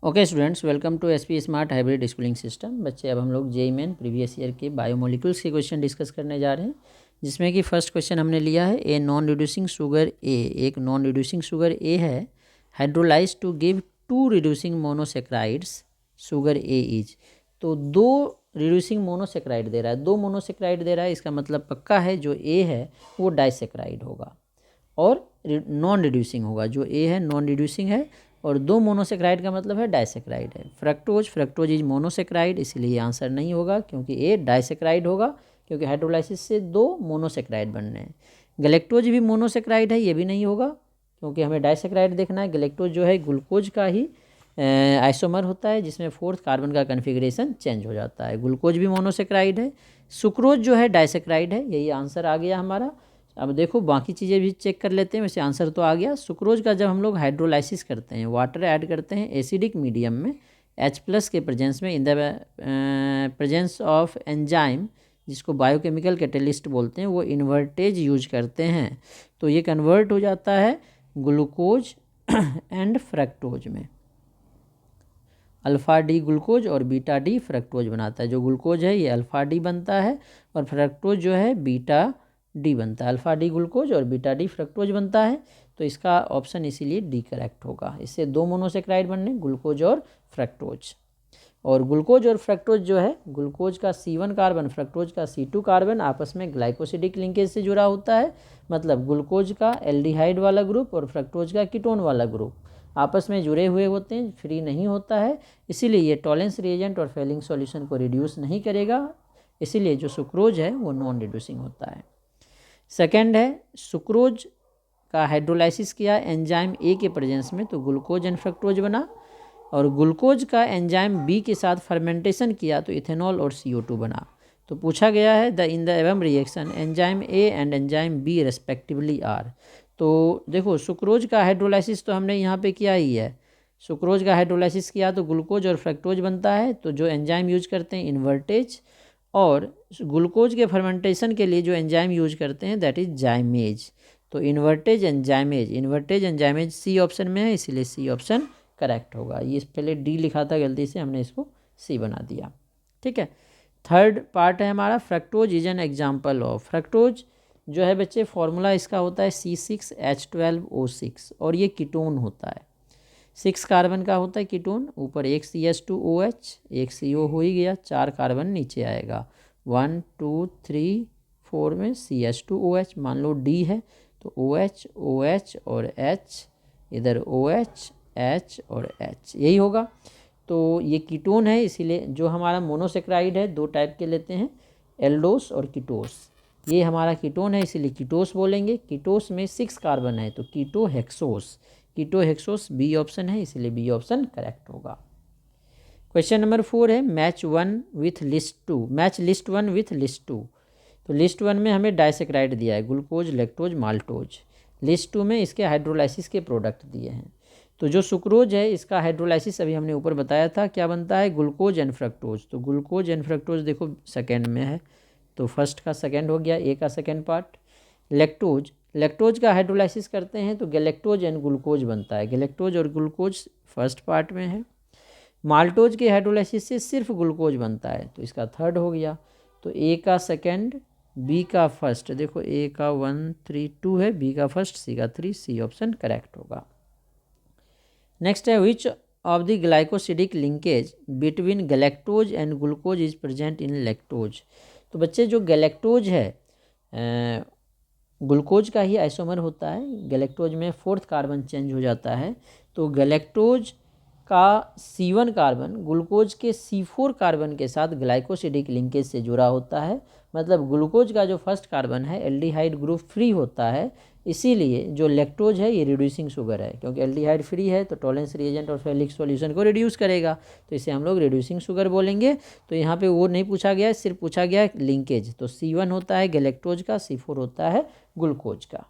Okay students, welcome to SP smart hybrid schooling system. बच्चे, अब हम लोग जेईई मेन प्रीवियस ईयर के बायोमोलिकुल्स के क्वेश्चन डिस्कस करने जा रहे हैं, जिसमें कि फर्स्ट क्वेश्चन हमने लिया है a non reducing sugar A. एक नॉन रिड्यूसिंग शुगर ए है, hydrolyse to give 2 reducing monosaccharides sugar A is. तो 2 रिड्यूसिंग मोनोसेक्राइड दे रहा है, 2 मोनोसेक्राइड दे रहा है, इसका मतलब पक्का है जो ए है वो डाइसेक्राइड होगा और नॉन रिड्यूसिंग होगा। जो ए है नॉन रिड्यूसिंग है और 2 मोनोसेक्राइड का मतलब है डाइसेक्राइड है। फ्रक्टोज इज मोनोसेक्राइड, इसलिए आंसर नहीं होगा क्योंकि ए डाइसेक्राइड होगा, क्योंकि हाइड्रोलाइसिस से 2 मोनोसेक्राइड बनने हैं। गलेक्टोज भी मोनोसेक्राइड है, ये भी नहीं होगा क्योंकि हमें डाइसेक्राइड देखना है। गलेक्टोज जो है ग्लूकोज का ही आइसोमर होता है, जिसमें 4th कार्बन का कन्फिग्रेशन चेंज हो जाता है। ग्लूकोज भी मोनोसेक्राइड है। सुक्रोज जो है डाइसेक्राइड है, यही आंसर आ गया हमारा। अब देखो बाकी चीज़ें भी चेक कर लेते हैं, वैसे आंसर तो आ गया। सुक्रोज का जब हम लोग हाइड्रोलाइसिस करते हैं, वाटर ऐड करते हैं एसिडिक मीडियम में H+ के प्रेजेंस में, in the presence of enzyme जिसको बायोकेमिकल कैटलिस्ट बोलते हैं, वो इन्वर्टेज यूज करते हैं, तो ये कन्वर्ट हो जाता है ग्लूकोज एंड फ्रक्टोज में। अल्फ़ा डी ग्लूकोज और बीटा डी फ्रक्टोज बनाता है। जो ग्लूकोज है ये अल्फ़ा डी बनता है और फ्रक्टोज जो है बीटा डी बनता है। अल्फ़ा डी ग्लूकोज और बीटा डी फ्रक्टोज बनता है, तो इसका ऑप्शन इसीलिए डी करेक्ट होगा। इससे 2 मोनोसेक्राइड बनने, ग्लूकोज और फ्रक्टोज। और ग्लूकोज और फ्रक्टोज जो है, ग्लूकोज का C1 कार्बन, फ्रक्टोज का C2 कार्बन आपस में ग्लाइकोसिडिक लिंकेज से जुड़ा होता है। मतलब ग्लूकोज का एल्डिहाइड वाला ग्रुप और फ्रक्टोज का कीटोन वाला ग्रुप आपस में जुड़े हुए होते हैं, फ्री नहीं होता है, इसीलिए ये टॉलेंस रिएजेंट और फेलिंग सॉल्यूशन को रिड्यूस नहीं करेगा, इसीलिए जो सुक्रोज है वो नॉन रिड्यूसिंग होता है। सेकेंड है, सुक्रोज का हाइड्रोलाइसिस किया एंजाइम ए के प्रेजेंस में, तो ग्लूकोज एंड फ्रक्टोज बना। और ग्लूकोज का एंजाइम बी के साथ फर्मेंटेशन किया तो इथेनॉल और CO2 बना। तो पूछा गया है इन द एवम reaction enzyme A and enzyme B respectively are. तो देखो सुक्रोज का हाइड्रोलाइसिस तो हमने यहाँ पे किया ही है। सुक्रोज का हाइड्रोलाइसिस किया तो ग्लूकोज और फ्रक्टोज बनता है, तो जो एंजाइम यूज करते हैं इन्वर्टेज, और ग्लूकोज के फर्मेंटेशन के लिए जो एंजाइम यूज करते हैं दैट इज जाइमेज। तो invertase and zymase C option में है, इसीलिए सी ऑप्शन करेक्ट होगा। ये पहले डी लिखा था गलती से, हमने इसको सी बना दिया। ठीक है, थर्ड पार्ट है हमारा fructose is an example of. Fructose जो है बच्चे, फॉर्मूला इसका होता है C6H12O6 और ये कीटोन होता है। 6 कार्बन का होता है कीटोन, ऊपर एक CH2OH, एक CO हो ही गया, 4 कार्बन नीचे आएगा, 1 2 3 4 में CH2OH। मान लो D है तो OH OH और H, इधर OH H और H, यही होगा। तो ये कीटोन है, इसीलिए जो हमारा मोनोसेक्राइड है 2 टाइप के लेते हैं, एल्डोस और कीटोस। ये हमारा कीटोन है, इसीलिए कीटोस बोलेंगे। कीटोस में 6 कार्बन है तो कीटोहेक्सोस, कीटोहेक्सोस बी ऑप्शन है, इसलिए बी ऑप्शन करेक्ट होगा। क्वेश्चन नंबर 4 है मैच लिस्ट 1 विथ लिस्ट 2। तो लिस्ट 1 में हमें डाइसेक्राइड दिया है, ग्लूकोज, लैक्टोज, माल्टोज। लिस्ट 2 में इसके हाइड्रोलाइसिस के प्रोडक्ट दिए हैं। तो जो सुक्रोज है इसका हाइड्रोलाइसिस अभी हमने ऊपर बताया था, क्या बनता है, ग्लूकोज एंड फ्रक्टोज। तो ग्लूकोज एंड फ्रक्टोज देखो सेकेंड में है, तो फर्स्ट का सेकेंड हो गया, ए का सेकेंड पार्ट। लैक्टोज का हाइड्रोलाइसिस करते हैं तो गैलेक्टोज एंड ग्लूकोज बनता है, गैलेक्टोज और ग्लूकोज फर्स्ट पार्ट में है। माल्टोज के हाइड्रोलाइसिस से सिर्फ ग्लूकोज बनता है, तो इसका थर्ड हो गया। तो ए का सेकेंड, बी का फर्स्ट, देखो ए का 1 3 2 है, बी का फर्स्ट, सी का 3, सी ऑप्शन करेक्ट होगा। नेक्स्ट है which of the glycosidic linkage between galactose and glucose is present in lactose. तो बच्चे जो गैलेक्टोज है ग्लूकोज का ही आइसोमर होता है, गैलेक्टोज में 4th कार्बन चेंज हो जाता है, तो गैलेक्टोज का C1 कार्बन ग्लूकोज के C4 कार्बन के साथ ग्लाइकोसिडिक लिंकेज से जुड़ा होता है। मतलब ग्लूकोज का जो फर्स्ट कार्बन है एल्डिहाइड ग्रुप फ्री होता है, इसीलिए जो लैक्टोज है ये रिड्यूसिंग शुगर है, क्योंकि एल्डिहाइड फ्री है तो टॉलेंस रिएजेंट और फेलिक सॉल्यूशन को रिड्यूस करेगा, तो इसे हम लोग रिड्यूसिंग शुगर बोलेंगे। तो यहाँ पे वो नहीं पूछा गया है, सिर्फ पूछा गया है लिंकेज। तो C1 होता है गैलेक्टोज का, C4 होता है ग्लूकोज का।